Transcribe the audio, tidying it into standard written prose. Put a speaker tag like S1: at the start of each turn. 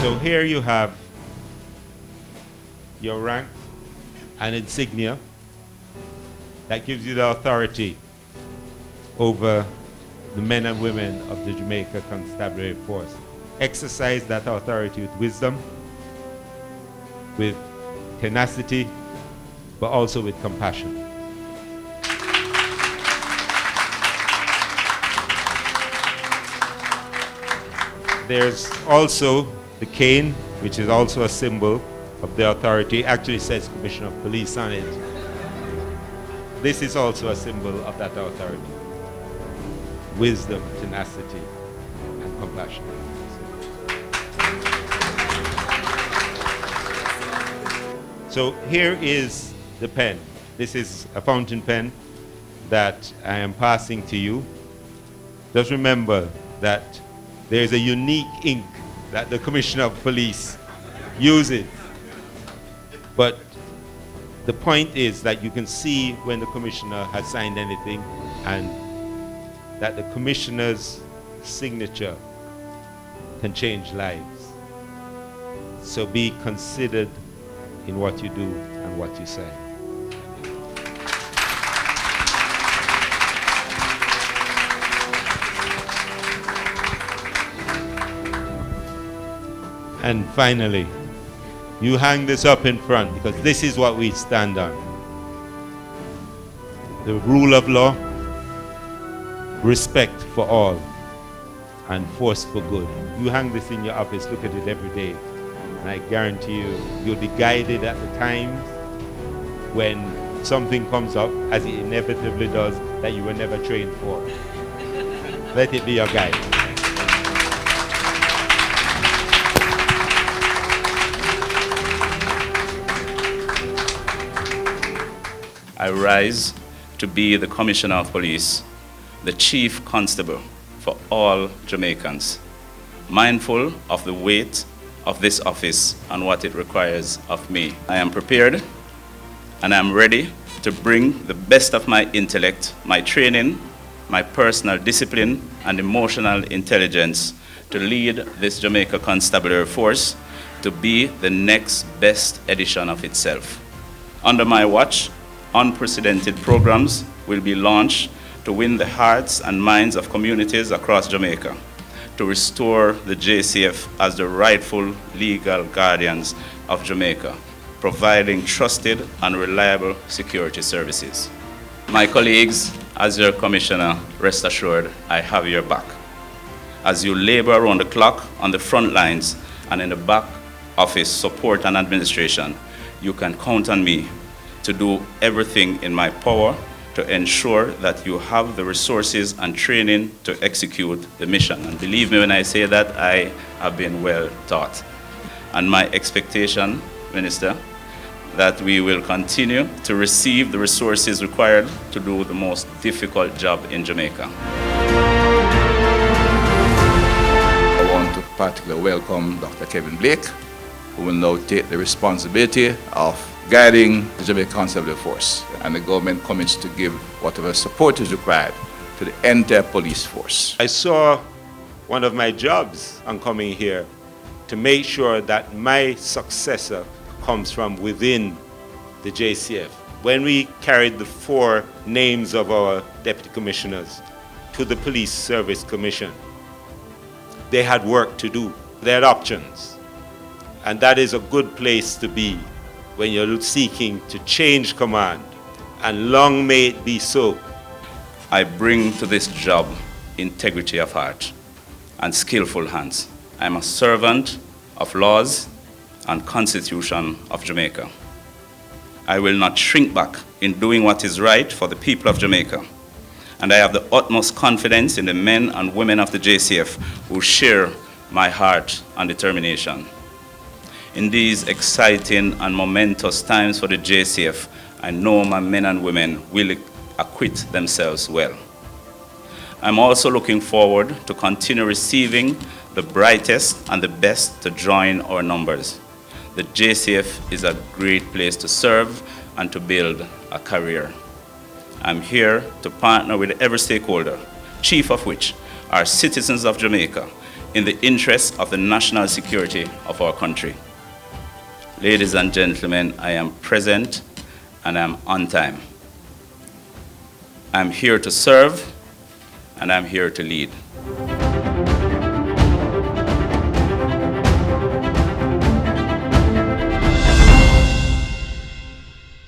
S1: So here you have your rank and insignia that gives you the authority over the men and women of the Jamaica Constabulary Force. Exercise that authority with wisdom, with tenacity, but also with compassion. There's also the cane, which is also a symbol of the authority. Actually says Commissioner of Police on it. This is also a symbol of that authority. Wisdom, tenacity, and compassion. So here is the pen. This is a fountain pen that I am passing to you. Just remember that there is a unique ink that the Commissioner of Police uses. But the point is that you can see when the Commissioner has signed anything, and that the Commissioner's signature can change lives. So be considered in what you do and what you say. And finally, you hang this up in front because this is what we stand on. The rule of law, respect for all, and force for good. You hang this in your office, look at it every day, and I guarantee you, you'll be guided at the times when something comes up, as it inevitably does, that you were never trained for. Let it be your guide.
S2: I rise to be the Commissioner of Police, the Chief Constable for all Jamaicans, mindful of the weight of this office and what it requires of me. I am prepared and I am ready to bring the best of my intellect, my training, my personal discipline and emotional intelligence to lead this Jamaica Constabulary Force to be the next best edition of itself. Under my watch, unprecedented programs will be launched to win the hearts and minds of communities across Jamaica, to restore the JCF as the rightful legal guardians of Jamaica, providing trusted and reliable security services. My colleagues, as your commissioner, rest assured I have your back. As you labor around the clock on the front lines and in the back office support and administration, you can count on me to do everything in my power to ensure that you have the resources and training to execute the mission. And believe me when I say that, I have been well taught. And my expectation, Minister, that we will continue to receive the resources required to do the most difficult job in Jamaica.
S3: I want to particularly welcome Dr. Kevin Blake, who will now take the responsibility of guiding the Jamaica Constabulary Force, and the government commits to give whatever support is required to the entire police force.
S1: I saw one of my jobs on coming here to make sure that my successor comes from within the JCF. When we carried the 4 names of our deputy commissioners to the Police Service Commission, they had work to do. They had options. And that is a good place to be when you're seeking to change command, and long may it be so.
S2: I bring to this job integrity of heart and skillful hands. I'm a servant of laws and Constitution of Jamaica. I will not shrink back in doing what is right for the people of Jamaica. And I have the utmost confidence in the men and women of the JCF who share my heart and determination. In these exciting and momentous times for the JCF, I know my men and women will acquit themselves well. I'm also looking forward to continue receiving the brightest and the best to join our numbers. The JCF is a great place to serve and to build a career. I'm here to partner with every stakeholder, chief of which are citizens of Jamaica, in the interest of the national security of our country. Ladies and gentlemen, I am present and I'm on time. I'm here to serve and I'm here to lead.